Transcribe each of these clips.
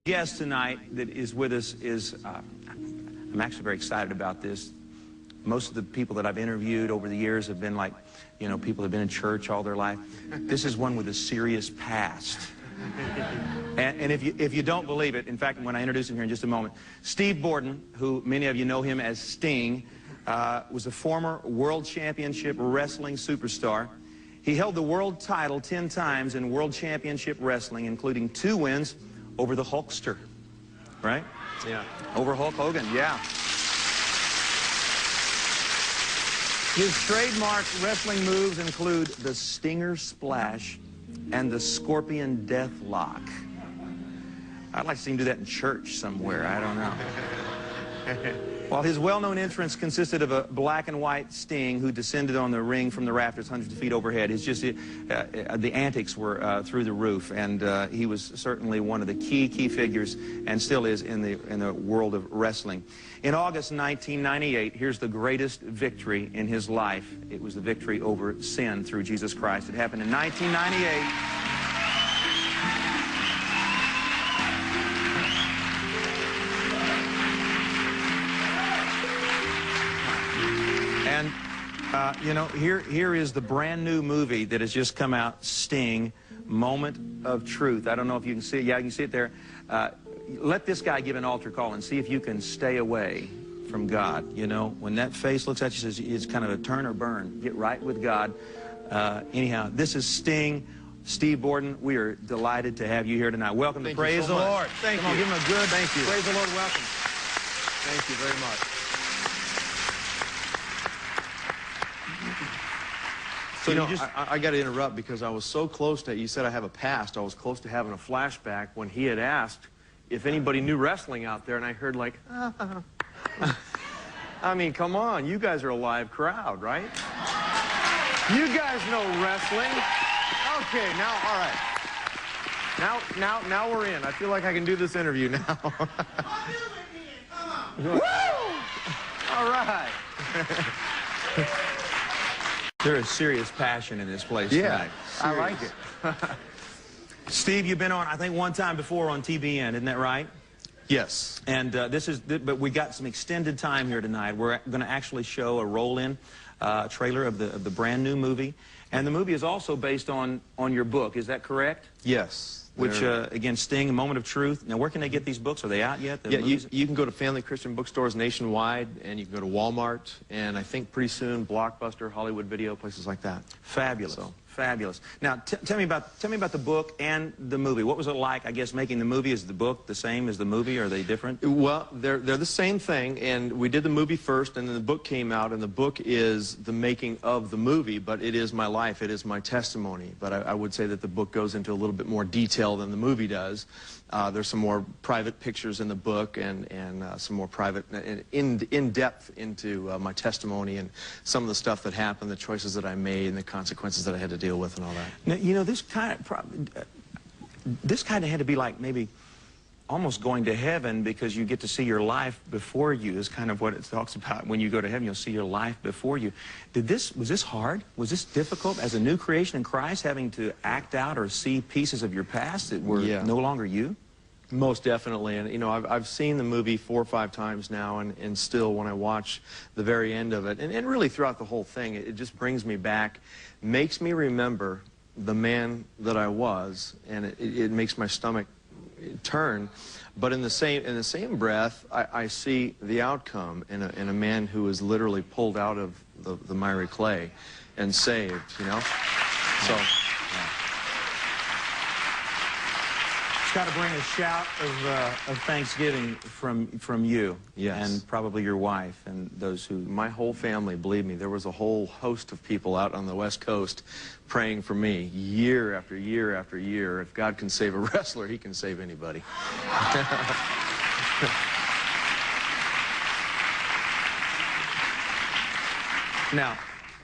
Guest tonight that is with us is, I'm actually very excited about this. Most of the people that I've interviewed over the years have been like, you know, people have been in church all their life. This is one with a serious past. And if you don't believe it, in fact, when I introduce him here in just a moment, Steve Borden, who many of you know him as Sting, was a former world championship wrestling superstar. He held the world title 10 times in world championship wrestling, including 2 wins over the Hulkster, right? Yeah. Over Hulk Hogan, yeah. His trademark wrestling moves include the Stinger Splash and the Scorpion Death Lock. I'd like to see him do that in church somewhere, I don't know. While his well-known entrance consisted of a black and white Sting who descended on the ring from the rafters hundreds of feet overhead, the antics were through the roof, and he was certainly one of the key figures, and still is in the world of wrestling. In August 1998, here's the greatest victory in his life. It was the victory over sin through Jesus Christ. It happened in 1998. And, you know, here is the brand new movie that has just come out, Sting, Moment of Truth. I don't know if you can see it. Yeah, you can see it there. Let this guy give an altar call and see if you can stay away from God. You know, when that face looks at you, says it's kind of a turn or burn. Get right with God. Anyhow, this is Sting. Steve Borden, we are delighted to have you here tonight. Welcome to Praise the Lord. Thank you. Come on, give him a good thank you. Praise the Lord, welcome. Thank you very much. So, you know, I got to interrupt because I was so close to, you said I have a past, I was close to having a flashback when he had asked if anybody knew wrestling out there, and I heard like, I mean, come on, you guys are a live crowd, right? You guys know wrestling. Okay, now, all right. Now we're in. I feel like I can do this interview now. Woo! All right. There is serious passion in this place tonight. I like it. Steve, you've been on, I think, one time before on TBN, isn't that right? Yes. And but we got some extended time here tonight. We're going to actually show a roll-in trailer of the brand new movie. And the movie is also based on your book, is that correct? Yes. Which, again, Sting, A Moment of Truth. Now, where can they get these books? Are they out yet? Yeah, you can go to Family Christian Bookstores nationwide, and you can go to Walmart, and I think pretty soon Blockbuster, Hollywood Video, places like that. Fabulous. So. Fabulous. Now, tell me about the book and the movie. What was it like, I guess, making the movie? Is the book the same as the movie, or are they different? Well, they're the same thing, and we did the movie first, and then the book came out, and the book is the making of the movie, but it is my life, it is my testimony. But I would say that the book goes into a little bit more detail than the movie does. There's some more private pictures in the book, and some more private, in-depth into my testimony and some of the stuff that happened, the choices that I made, and the consequences that I had to deal with and all that. Now, you know, this kind of had to be like maybe almost going to heaven, because you get to see your life before you, is kind of what it talks about. When you go to heaven, you'll see your life before you. Was this hard? Was this difficult as a new creation in Christ, having to act out or see pieces of your past that were no longer you? Most definitely, and you know, I've seen the movie 4 or 5 times now, and still when I watch the very end of it, and really throughout the whole thing, it just brings me back, makes me remember the man that I was, and it makes my stomach turn. But in the same breath, I see the outcome in a man who is literally pulled out of the miry clay and saved, you know? So. Got to bring a shout of thanksgiving from you, yes, and probably your wife and those who... My whole family, believe me, there was a whole host of people out on the West Coast praying for me year after year after year. If God can save a wrestler, he can save anybody. Now,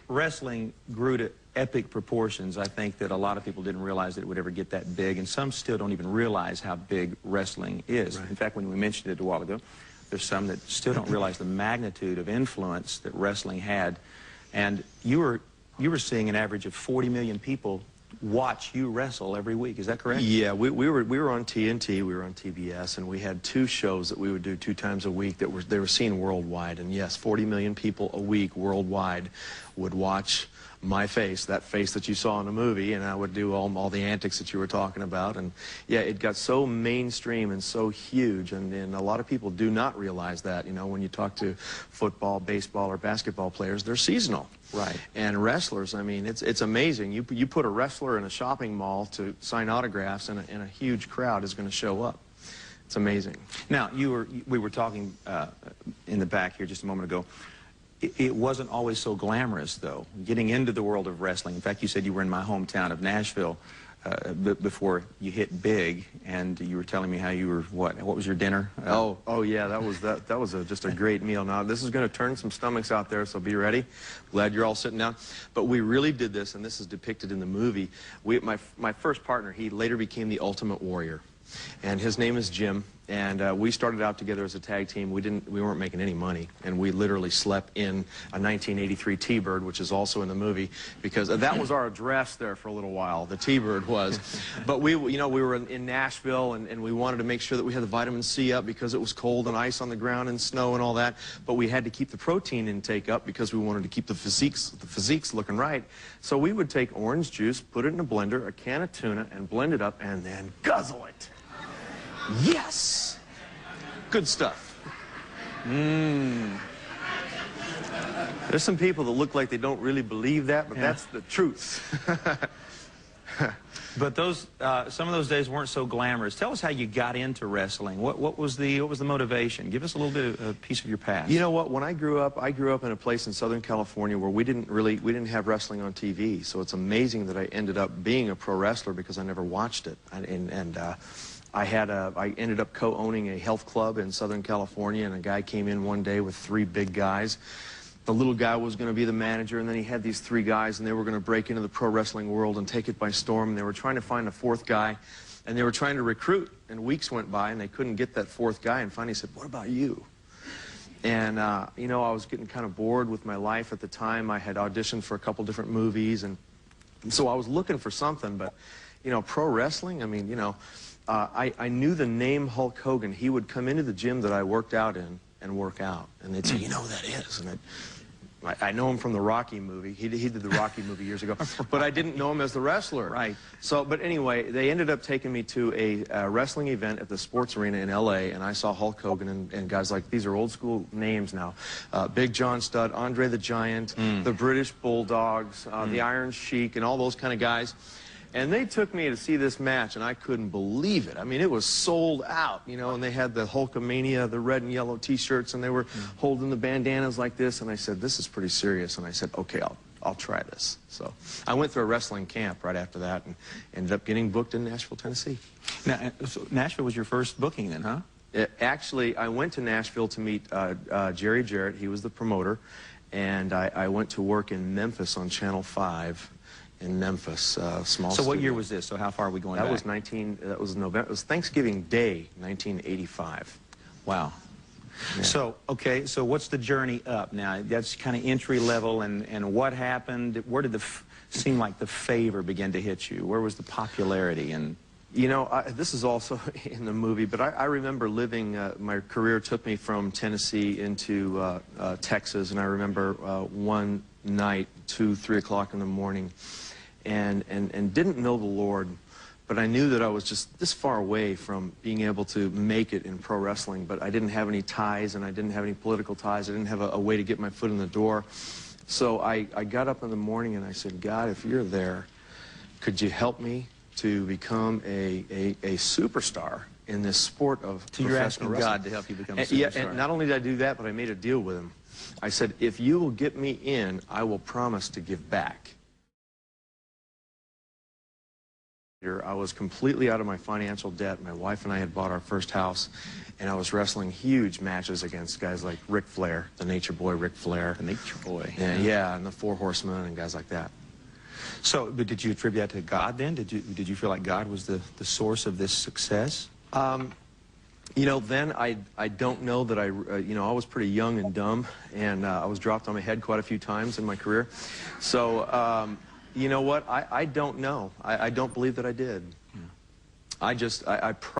wrestling grew to epic proportions. I think that a lot of people didn't realize that it would ever get that big, and some still don't even realize how big wrestling is. Right. In fact, when we mentioned it a while ago, there's some that still don't realize the magnitude of influence that wrestling had. And you were seeing an average of 40 million people watch you wrestle every week. Is that correct? Yeah, we were on TNT, we were on TBS, and we had 2 shows that we would do 2 times a week that they were seen worldwide. And yes, 40 million people a week worldwide would watch my face, that face that you saw in the movie, and I would do all the antics that you were talking about. And yeah, it got so mainstream and so huge, and a lot of people do not realize that. You know, when you talk to football, baseball, or basketball players, they're seasonal. Right. And wrestlers, I mean, it's amazing. You put a wrestler in a shopping mall to sign autographs, and a huge crowd is going to show up. It's amazing. Now, we were talking in the back here just a moment ago. It wasn't always so glamorous, though, getting into the world of wrestling. In fact, you said you were in my hometown of Nashville before you hit big, and you were telling me how you were, what was your dinner? Oh yeah, that was just a great meal. Now, this is going to turn some stomachs out there, so be ready. Glad you're all sitting down. But we really did this, and this is depicted in the movie. My first partner, he later became the Ultimate Warrior, and his name is Jim. And we started out together as a tag team. We weren't making any money, and we literally slept in a 1983 T-Bird, which is also in the movie, because that was our address there for a little while. The T-Bird was. But we were in Nashville, and we wanted to make sure that we had the vitamin C up because it was cold and ice on the ground and snow and all that. But we had to keep the protein intake up because we wanted to keep the physiques looking right. So we would take orange juice, put it in a blender, a can of tuna, and blend it up, and then guzzle it. Yes! Good stuff. There's some people that look like they don't really believe that, but that's the truth. But some of those days weren't so glamorous. Tell us how you got into wrestling. What was the motivation? Give us a little bit of a piece of your past. You know what? When I grew up in a place in Southern California where we didn't have wrestling on TV. So it's amazing that I ended up being a pro wrestler because I never watched it. I ended up co-owning a health club in Southern California, and a guy came in one day with 3 big guys. The little guy was going to be the manager, and then he had these 3 guys, and they were going to break into the pro wrestling world and take it by storm. And they were trying to find a 4th guy, and they were trying to recruit. And weeks went by, and they couldn't get that 4th guy. And finally said, "What about you?" And you know, I was getting kind of bored with my life at the time. I had auditioned for a couple different movies, and so I was looking for something. But you know, pro wrestling, I mean, you know, I knew the name Hulk Hogan. He would come into the gym that I worked out in and work out, and they'd say, "You know who that is?" And I know him from the Rocky movie. He did the Rocky movie years ago, but I didn't know him as the wrestler. Right. So, but anyway, they ended up taking me to a wrestling event at the sports arena in L.A., and I saw Hulk Hogan and guys like, these are old school names now, Big John Studd, Andre the Giant, the British Bulldogs, the Iron Sheik, and all those kind of guys. And they took me to see this match, and I couldn't believe it. I mean, it was sold out, you know, and they had the Hulkamania, the red and yellow T-shirts, and they were holding the bandanas like this, and I said, "This is pretty serious," and I said, "Okay, I'll try this." So I went through a wrestling camp right after that and ended up getting booked in Nashville, Tennessee. Now, so Nashville was your first booking then, huh? Actually, I went to Nashville to meet Jerry Jarrett. He was the promoter, and I went to work in Memphis on Channel 5. In Memphis, small. So what year was this? So how far are we going back? That was November. It was Thanksgiving Day, 1985. Wow. Yeah. So, okay, so what's the journey up now? That's kind of entry level, and what happened? Where did seem like the favor begin to hit you? Where was the popularity? And you know, this is also in the movie, but I remember living, my career took me from Tennessee into Texas, and I remember one night, 2, 3 o'clock in the morning, and didn't know the Lord, but I knew that I was just this far away from being able to make it in pro wrestling, but I didn't have any ties, and I didn't have any political ties. I didn't have a way to get my foot in the door. So I got up in the morning and I said, "God, if you're there, could you help me to become a superstar in this sport of professional wrestling?" You're asking God to help you become a superstar. Yeah, and not only did I do that, but I made a deal with him. I said, "If you will get me in, I will promise to give back." I was completely out of my financial debt. My wife and I had bought our first house, and I was wrestling huge matches against guys like Ric Flair, the Nature Boy Ric Flair. The Nature Boy. Yeah, and the Four Horsemen and guys like that. So, but did you attribute that to God then? Did you feel like God was the source of this success? You know, then I don't know that you know, I was pretty young and dumb, and I was dropped on my head quite a few times in my career. So You know what? I don't know. I don't believe that I did. Yeah. I